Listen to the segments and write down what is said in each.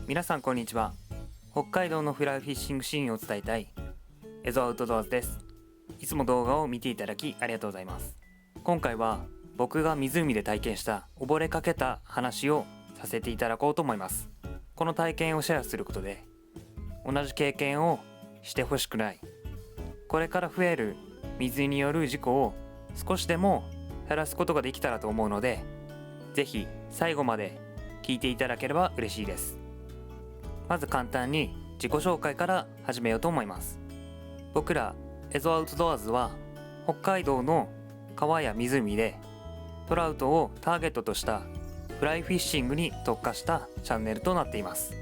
皆さんこんにちは。北海道のフライフィッシングシーンを伝えたいエゾアウトドアーズです。いつも動画を見ていただきありがとうございます。今回は僕が湖で体験した溺れかけた話をさせていただこうと思います。この体験をシェアすることで同じ経験をしてほしくない、これから増える水による事故を少しでも減らすことができたらと思うので、ぜひ最後まで聞いていただければ嬉しいです。まず簡単に自己紹介から始めようと思います。僕らエゾアウトドアーズは北海道の川や湖でトラウトをターゲットとしたフライフィッシングに特化したチャンネルとなっています。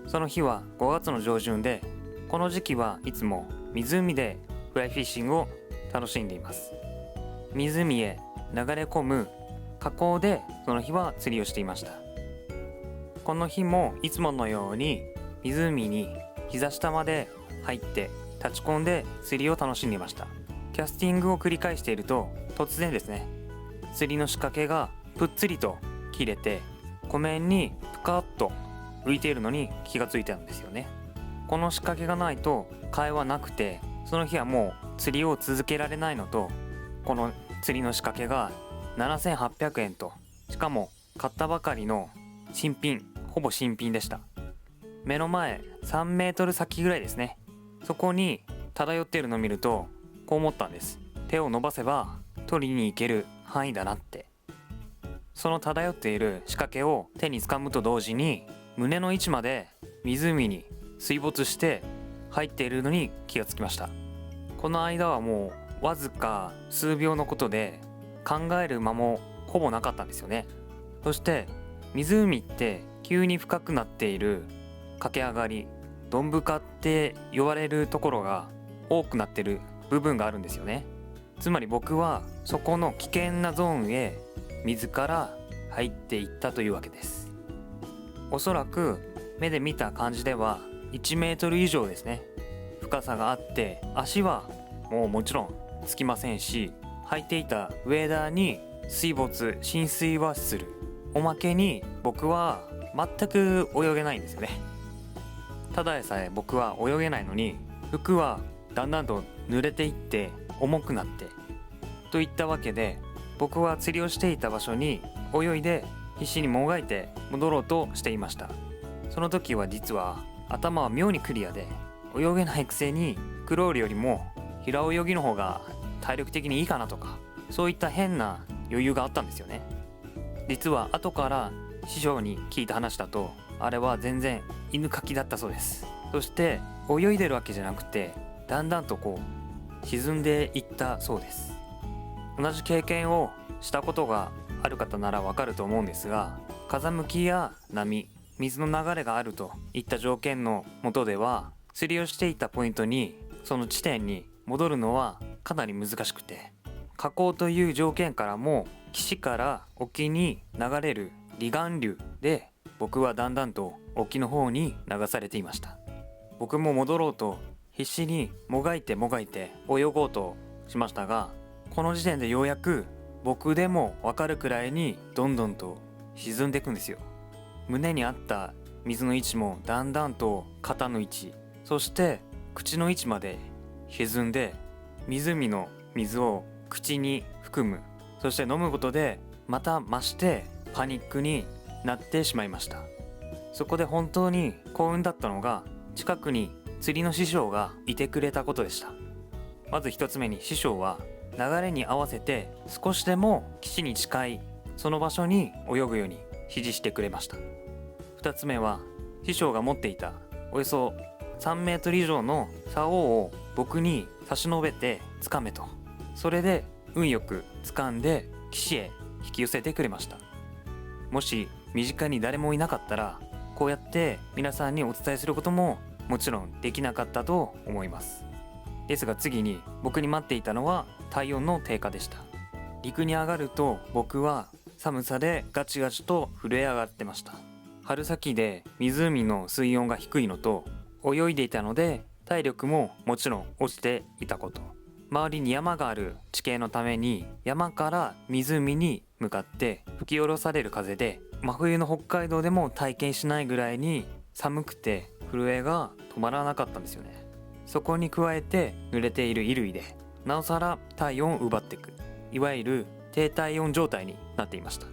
その日は5月の上旬で、この時期はいつも湖でフライフィッシングを楽しんでいます。湖へ流れ込む河口でその日は釣りをしていました。この日もいつものように湖に膝下まで入って立ち込んで釣りを楽しんでいました。キャスティングを繰り返していると、突然ですね、釣りの仕掛けがぷっつりと切れて湖面にぷかっと浮いているのに気がついたんですよね。この仕掛けがないと替えはなくて、その日はもう釣りを続けられないのと、この釣りの仕掛けが7800円と、しかも買ったばかりの新品、ほぼ新品でした。目の前3メートル先ぐらいですね。そこに漂っているのを見るとこう思ったんです。手を伸ばせば取りに行ける範囲だなって。その漂っている仕掛けを手に掴むと同時に、胸の位置まで湖に水没して入っているのに気がつきました。この間はもうわずか数秒のことで、考える間もほぼなかったんですよね。そして湖って急に深くなっている駆け上がり、どん深って呼ばれるところが多くなってる部分があるんですよね。つまり僕はそこの危険なゾーンへ自ら入っていったというわけです。おそらく目で見た感じでは1メートル以上ですね、深さがあって、足はもちろんつきませんし、履いていたウェーダーに水没浸水はする。おまけに僕は全く泳げないんですよね。ただでさえ僕は泳げないのに、服はだんだんと濡れていって重くなってといったわけで、僕は釣りをしていた場所に泳いで必死にもがいて戻ろうとしていました。その時は実は頭は妙にクリアで、泳げないくせにクロールよりも平泳ぎの方が体力的にいいかなとか、そういった変な余裕があったんですよね。実は後から師匠に聞いた話だと、あれは全然犬かきだったそうです。そして泳いでるわけじゃなくて、だんだんと沈んでいったそうです。同じ経験をしたことがある方ならわかると思うんですが、風向きや波、水の流れがあるといった条件の下では、釣りをしていたポイントに、その地点に戻るのはかなり難しくて、河口という条件からも岸から沖に流れる離岸流で、僕はだんだんと沖の方に流されていました。僕も戻ろうと必死にもがいて泳ごうとしましたが、この時点でようやく僕でも分かるくらいにどんどんと沈んでいくんですよ。胸にあった水の位置もだんだんと肩の位置、そして口の位置まで沈んで、湖の水を口に含む、そして飲むことでまた増してパニックになってしまいました。そこで本当に幸運だったのが、近くに釣りの師匠がいてくれたことでした。まず一つ目に、師匠は流れに合わせて少しでも岸に近いその場所に泳ぐように指示してくれました。二つ目は、師匠が持っていたおよそ3メートル以上の竿を僕に差し伸べて掴めと。それで運よく掴んで岸へ引き寄せてくれました。もし身近に誰もいなかったら、こうやって皆さんにお伝えすることももちろんできなかったと思います。ですが次に僕に待っていたのは体温の低下でした。陸に上がると僕は寒さでガチガチと震え上がってました。春先で湖の水温が低いのと、泳いでいたので体力ももちろん落ちていたこと、周りに山がある地形のために、山から湖に向かって吹き下ろされる風で真冬の北海道でも体験しないぐらいに寒くて震えが止まらなかったんですよね。そこに加えて濡れている衣類でなおさら体温を奪っていく、いわゆる低体温状態になっていました。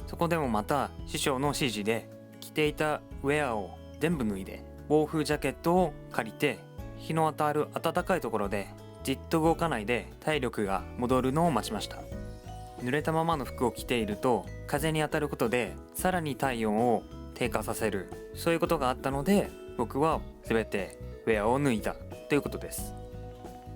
そこでもまた師匠の指示で着ていたウェアを全部脱いで防風ジャケットを借りて日の当たる暖かいところでじっと動かないで体力が戻るのを待ちました。濡れたままの服を着ていると風に当たることでさらに体温を低下させる、そういうことがあったので僕は全てウェアを脱いだということです。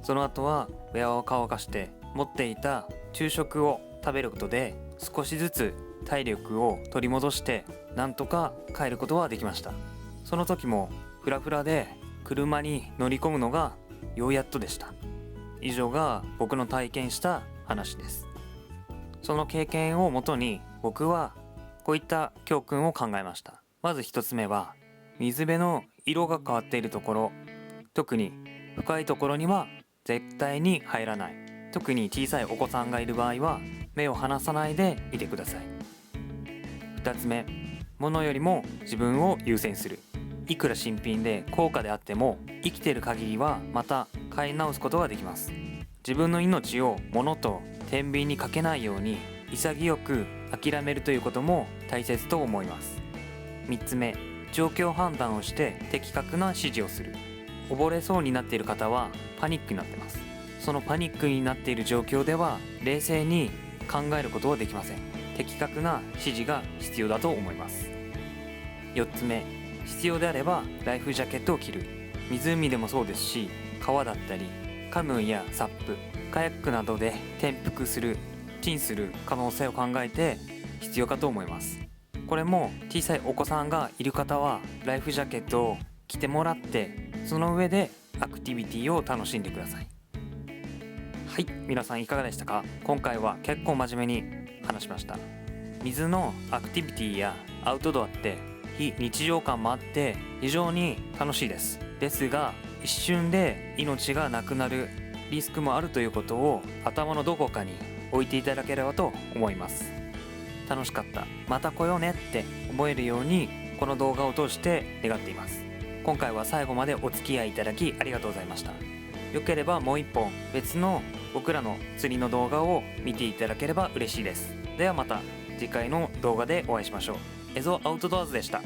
その後はウェアを乾かして持っていた昼食を食べることで少しずつ体力を取り戻してなんとか帰ることはできました。その時もフラフラで車に乗り込むのがようやっとでした。以上が僕の体験した話です。その経験をもとに僕はこういった教訓を考えました。まず一つ目は、水辺の色が変わっているところ、特に深いところには絶対に入らない。特に小さいお子さんがいる場合は目を離さないでいてください。二つ目、物よりも自分を優先する。いくら新品で高価であっても生きている限りはまた買い直すことができます。自分の命を物と天秤にかけないように潔く諦めるということも大切と思います。3つ目、状況判断をして的確な指示をする。溺れそうになっている方はパニックになっています。そのパニックになっている状況では冷静に考えることはできません。的確な指示が必要だと思います。4つ目、必要であればライフジャケットを着る。湖でもそうですし、川だったりカヌーやサップ、カヤックなどで転覆する、沈する可能性を考えて必要かと思います。これも小さいお子さんがいる方はライフジャケットを着てもらって、その上でアクティビティを楽しんでください。はい、皆さんいかがでしたか？今回は結構真面目に話しました。水のアクティビティやアウトドアって非日常感もあって非常に楽しいです。ですが一瞬で命がなくなるリスクもあるということを頭のどこかに置いていただければと思います。楽しかった、また来ようねって思えるようにこの動画を通して願っています。今回は最後までお付き合いいただきありがとうございました。よければもう一本別の僕らの釣りの動画を見ていただければ嬉しいです。ではまた次回の動画でお会いしましょう。エゾアウトドアーズでした。